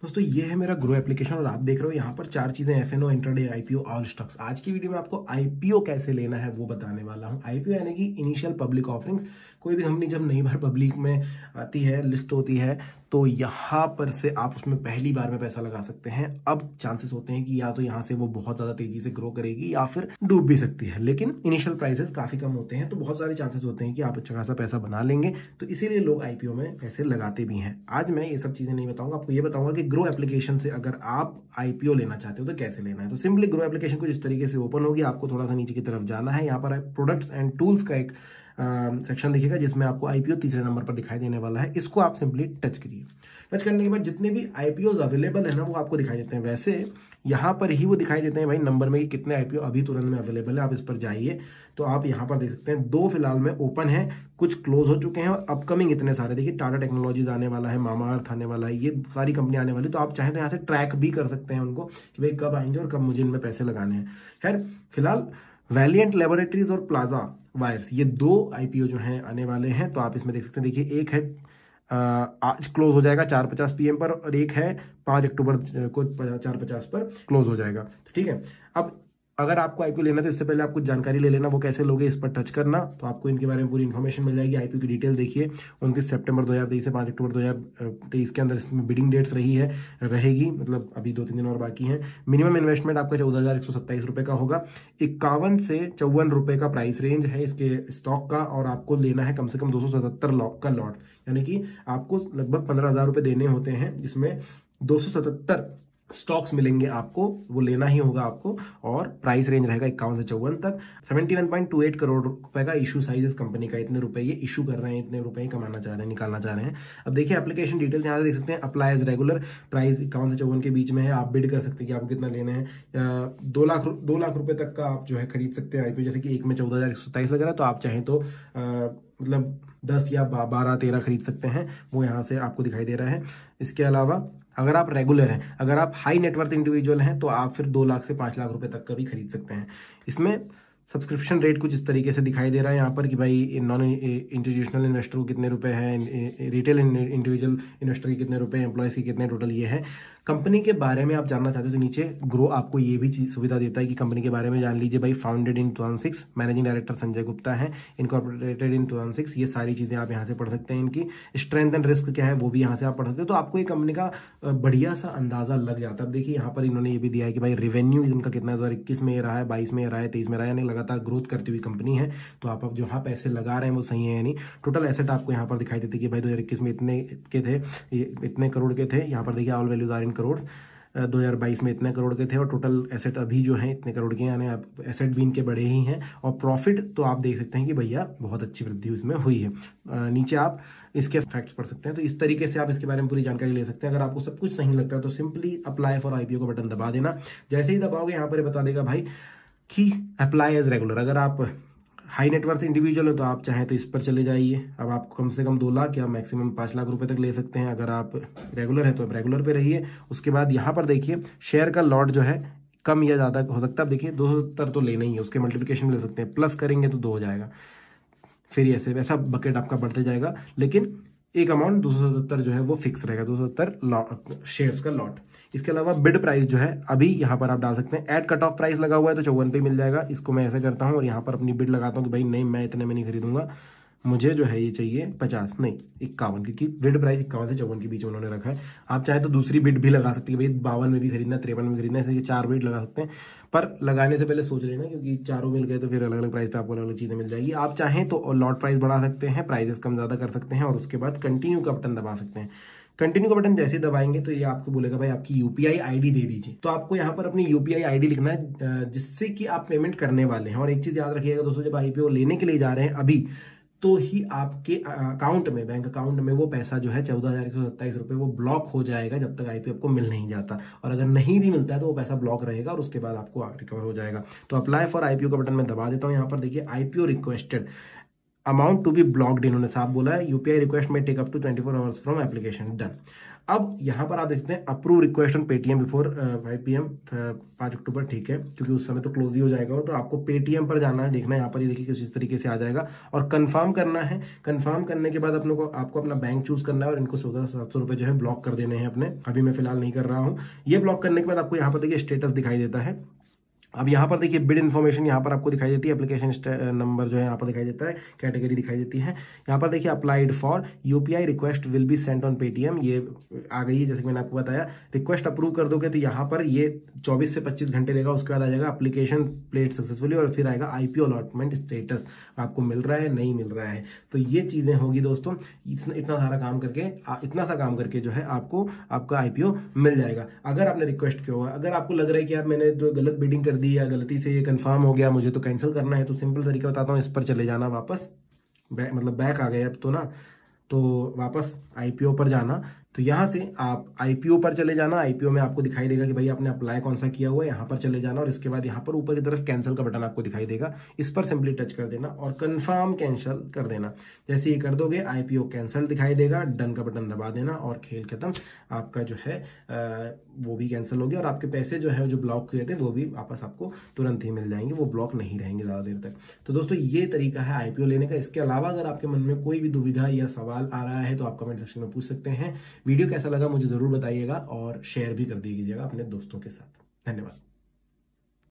दोस्तों ये है मेरा ग्रो एप्लीकेशन और आप देख रहे हो यहाँ पर 4 चीजें FNO, intraday, IPO, all stocks. आज की वीडियो में आपको आईपीओ कैसे लेना है वो बताने वाला हूँ। आईपीओ यानी कि इनिशियल पब्लिक ऑफरिंग्स। कोई भी कंपनी जब नई बार पब्लिक में आती है, लिस्ट होती है, तो यहाँ पर से आप उसमें पहली बार में पैसा लगा सकते हैं। अब चांसेस होते हैं कि या तो यहाँ से वो बहुत ज्यादा तेजी से ग्रो करेगी या फिर डूब भी सकती है, लेकिन इनिशियल प्राइसेस काफी कम होते हैं, तो बहुत सारे चांसेस होते हैं कि आप अच्छा खासा पैसा बना लेंगे। तो इसीलिए लोग आईपीओ में पैसे लगाते भी हैं। आज मैं ये सब चीजें नहीं बताऊंगा, आपको ये बताऊंगा कि ग्रो एप्लीकेशन से अगर आप आईपीओ लेना चाहते हो तो कैसे लेना है। तो सिंपली ग्रो एप्लीकेशन कुछ इस तरीके से ओपन होगी। आपको थोड़ा सा नीचे की तरफ जाना है, यहाँ पर प्रोडक्ट्स एंड टूल्स का एक सेक्शन दिखेगा जिसमें आपको आईपीओ तीसरे नंबर पर दिखाई देने वाला है। इसको आप सिंपली टच करिए। टच करने के बाद जितने भी आईपीओ अवेलेबल है ना वो आपको दिखाई देते हैं। वैसे यहाँ पर ही वो दिखाई देते हैं भाई नंबर में कि कितने आईपीओ अभी तुरंत में अवेलेबल है। आप इस पर जाइए तो आप यहाँ पर देख सकते हैं 2 फिलहाल में ओपन है, कुछ क्लोज हो चुके हैं और अपकमिंग इतने सारे। देखिए टाटा टेक्नोलॉजीज आने वाला है, मामा अर्थ आने वाला है, ये सारी कंपनी आने वाली। तो आप चाहें तो यहाँ से ट्रैक भी कर सकते हैं उनको कि भाई कब आएंगे और कब मुझे इनमें पैसे लगाने हैं। खैर फिलहाल वैलिएंट लेबोरेटरीज और प्लाजा वायर्स, ये 2 आईपीओ जो हैं आने वाले हैं। तो आप इसमें देख सकते हैं। देखिए एक है आज क्लोज हो जाएगा 4:50 PM पर और एक है 5 अक्टूबर को 4:50 पर क्लोज हो जाएगा। तो ठीक है, अब अगर आपको आईपीओ लेना है तो इससे पहले आप कुछ जानकारी ले लेना। वो कैसे लोगे, इस पर टच करना तो आपको इनके बारे में पूरी इन्फॉर्मेशन मिल जाएगी। आईपीओ की डिटेल देखिए, 29 सितंबर 2023 से 5 अक्टूबर 2023 के अंदर इसमें बिडिंग डेट्स रहेगी, मतलब अभी 2-3 दिन और बाकी हैं। मिनिमम इन्वेस्टमेंट आपका 14,127 रुपये का होगा। 51 से 54 रुपये का प्राइस रेंज है इसके स्टॉक का, और आपको लेना है कम से कम 277 का लॉट, यानी कि आपको लगभग 15,000 रुपये देने होते हैं, जिसमें 277 स्टॉक्स मिलेंगे आपको, वो लेना ही होगा आपको। और प्राइस रेंज रहेगा 51 से 54 तक। 71.28 करोड़ रुपए का इशू साइज इस कंपनी का। इतने रुपए ये इशू कर रहे हैं, इतने रुपए कमाना चाह रहे हैं, निकालना चाह रहे हैं। अब देखिए एप्लीकेशन डिटेल्स यहाँ से देख सकते हैं। अप्लाई एज रेगुलर, प्राइस 51 से 54 के बीच में है। आप बिड कर सकते हैं कि आपको कितना लेना है। 2 लाख रुपए तक का आप जो है खरीद सकते हैं आईपीओ। जैसे कि एक में 14,127 लग रहा है, तो आप चाहें तो मतलब 10 या 12-13 खरीद सकते हैं, वो यहाँ से आपको दिखाई दे रहा है। इसके अलावा अगर आप रेगुलर हैं, अगर आप हाई नेटवर्थ इंडिविजुअल हैं, तो आप फिर 2 लाख से 5 लाख रुपए तक का भी खरीद सकते हैं। इसमें सब्सक्रिप्शन रेट कुछ इस तरीके से दिखाई दे रहा है यहाँ पर कि भाई नॉन इंस्टीट्यूशनल इन्वेस्टर को कितने रुपए हैं, रिटेल इंडिविजुअल इन्वेस्टर के कितने रुपए, एम्प्लॉयज़ के कितने, टोटल ये है। कंपनी के बारे में आप जानना चाहते हो तो नीचे ग्रो आपको ये भी चीज सुविधा देता है कि कंपनी के बारे में जान लीजिए। भाई founded in 2006, managing director Sanjay Gupta है, इनकॉर्पोरेटेड इन 2006, ये सारी चीजें आप यहाँ से पढ़ सकते हैं। इनकी स्ट्रेंथ एंड रिस्क क्या है वो भी यहाँ से आप पढ़ सकते हो, तो आपको ये कंपनी का बढ़िया सा अंदाजा लग जाता है। अब देखिए यहाँ पर इन्होंने ये भी दिया है कि भाई रेवेन्यू इनका कितना 2021 में रहा है, 22 में रहा है, 23 में रहा है, यानी लगातार ग्रोथ करती हुई कंपनी है। तो आप अब जहाँ पैसे लगा रहे हैं वो सही है, यानी टोटल एसेट आपको यहाँ पर दिखाई देती है कि भाई 2021 में इतने के थे, इतने करोड़ के थे। यहाँ पर देखिए all values are in crore, 2022 में इतने करोड़ के थे और टोटल एसेट अभी जो है इतने करोड़ के, यानी एसेट भी इनके बड़े ही हैं। और प्रॉफिट तो आप देख सकते हैं कि भैया बहुत अच्छी वृद्धि उसमें हुई है। नीचे आप इसके फैक्ट्स पढ़ सकते हैं। तो इस तरीके से आप इसके बारे में पूरी जानकारी ले सकते हैं। अगर आपको सब कुछ सही लगता है तो सिंपली अप्लाई फॉर आईपीओ का बटन दबा देना। जैसे ही दबाओगे यहाँ पर बता देगा भाई कि अप्लाई एज रेगुलर। अगर आप हाई नेटवर्थ इंडिविजुअल हो तो आप चाहें तो इस पर चले जाइए। अब आप कम से कम 2 लाख या मैक्सिमम 5 लाख रुपए तक ले सकते हैं। अगर आप रेगुलर है तो आप रेगुलर पे रहिए। उसके बाद यहाँ पर देखिए शेयर का लॉट जो है कम या ज़्यादा हो सकता है। अब देखिए 270 तो लेना ही है, उसके मल्टीप्लिकेशन ले सकते हैं, प्लस करेंगे तो 2 हो जाएगा, फिर ऐसे वैसा बकेट आपका बढ़ते जाएगा। लेकिन एक अमाउंट 277 जो है वो फिक्स रहेगा, 277 शेयर्स का लॉट। इसके अलावा बिड प्राइस जो है अभी यहाँ पर आप डाल सकते हैं। ऐड कट ऑफ प्राइस लगा हुआ है तो 54 पे मिल जाएगा। इसको मैं ऐसे करता हूँ और यहाँ पर अपनी बिड लगाता हूँ कि भाई नहीं, मैं इतने में नहीं खरीदूंगा, मुझे जो है ये चाहिए 50 नहीं 51, क्योंकि बिड प्राइस 51 से 54 के बीच में उन्होंने रखा है। आप चाहे तो दूसरी बिड भी लगा सकते हैं, भाई 52 में भी खरीदना, 53 में खरीदना, ऐसे 4 बिड लगा सकते हैं। पर लगाने से पहले सोच लेना, क्योंकि चारों मिल गए तो फिर अलग अलग प्राइस पे आपको अलग अलग चीजें मिल जाएगी। आप चाहें तो लॉट प्राइस बढ़ा सकते हैं, प्राइसेस कम ज्यादा कर सकते हैं और उसके बाद कंटिन्यू का बटन दबा सकते हैं। कंटिन्यू का बटन जैसे दबाएंगे तो ये आपको बोलेगा भाई आपकी यूपीआई आईडी दे दीजिए। तो आपको यहाँ पर अपनी यूपीआई आईडी लिखना है जिससे कि आप पेमेंट करने वाले हैं। और एक चीज याद रखिएगा दोस्तों, जब आईपीओ लेने के लिए जा रहे हैं अभी, तो ही आपके अकाउंट में, बैंक अकाउंट में वो पैसा जो है 14,127 रुपये वो ब्लॉक हो जाएगा जब तक आईपीओ आपको मिल नहीं जाता। और अगर नहीं भी मिलता है तो वो पैसा ब्लॉक रहेगा और उसके बाद आपको रिकवर हो जाएगा। तो अप्लाई फॉर आईपीओ का बटन मैं दबा देता हूँ। यहाँ पर देखिए IPO requested amount to be blocked, इन्होंने साफ बोला है। यूपीआई रिक्वेस्ट में take up to 24 hours from application done. अब यहाँ पर आप देखते हैं approve request on Paytm before 5 PM 5 अक्टूबर, ठीक है, क्योंकि उस समय तो क्लोज ही हो जाएगा वो। तो आपको पेटीएम पर जाना है, देखना है यहाँ पर, ये देखिए किस इस तरीके से आ जाएगा और कंफर्म करना है। कंफर्म करने के बाद अपने को आपको अपना बैंक चूज करना है और इनको 14,700 रुपये जो है ब्लॉक कर देने हैं अपने। अभी मैं फिलहाल नहीं कर रहा हूँ। ये ब्लॉक करने के बाद आपको यहाँ पर देखिए स्टेटस दिखाई देता है। अब यहाँ पर देखिए बिड इन्फॉर्मेशन यहाँ पर आपको दिखाई देती है, एप्लीकेशन नंबर जो है यहाँ पर दिखाई देता है, कैटेगरी दिखाई देती है। यहाँ पर देखिए applied for UPI request will be sent on Paytm, ये आ गई है जैसे कि मैंने आपको बताया। रिक्वेस्ट अप्रूव कर दोगे तो यहाँ पर ये 24 से 25 घंटे लेगा, उसके बाद आ जाएगा एप्लीकेशन प्लेड सक्सेसफुली और फिर आएगा आईपीओ अलॉटमेंट स्टेटस, आपको मिल रहा है नहीं मिल रहा है। तो ये चीज़ें होगी दोस्तों, इतना सारा काम करके, इतना सा काम करके जो है आपको आपका आईपीओ मिल जाएगा। अगर आपने रिक्वेस्ट किया हुआ, अगर आपको लग रहा है कि यार मैंने जो गलत बिडिंग दी या गलती से ये कंफर्म हो गया, मुझे तो कैंसिल करना है, तो सिंपल तरीका बताता हूँ, इस पर चले जाना वापस, मतलब बैक आ गए अब तो ना, तो वापस आईपीओ पर जाना। तो यहाँ से आप आईपीओ पर चले जाना। आईपीओ में आपको दिखाई देगा कि भाई आपने अप्लाई कौन सा किया हुआ है, यहाँ पर चले जाना और इसके बाद यहाँ पर ऊपर की तरफ कैंसिल का बटन आपको दिखाई देगा, इस पर सिंपली टच कर देना और कंफर्म कैंसिल कर देना। जैसे ये कर दोगे आईपीओ कैंसिल दिखाई देगा, डन का बटन दबा देना और खेल खत्म, आपका जो है वो भी कैंसिल हो गया और आपके पैसे जो है जो ब्लॉक हुए थे वो भी वापस आपको तुरंत ही मिल जाएंगे, वो ब्लॉक नहीं रहेंगे ज़्यादा देर तक। तो दोस्तों ये तरीका है आईपीओ लेने का। इसके अलावा अगर आपके मन में कोई भी दुविधा या सवाल आ रहा है तो आप कमेंट सेक्शन में पूछ सकते हैं। वीडियो कैसा लगा मुझे जरूर बताइएगा और शेयर भी कर दीजिएगा अपने दोस्तों के साथ। धन्यवाद।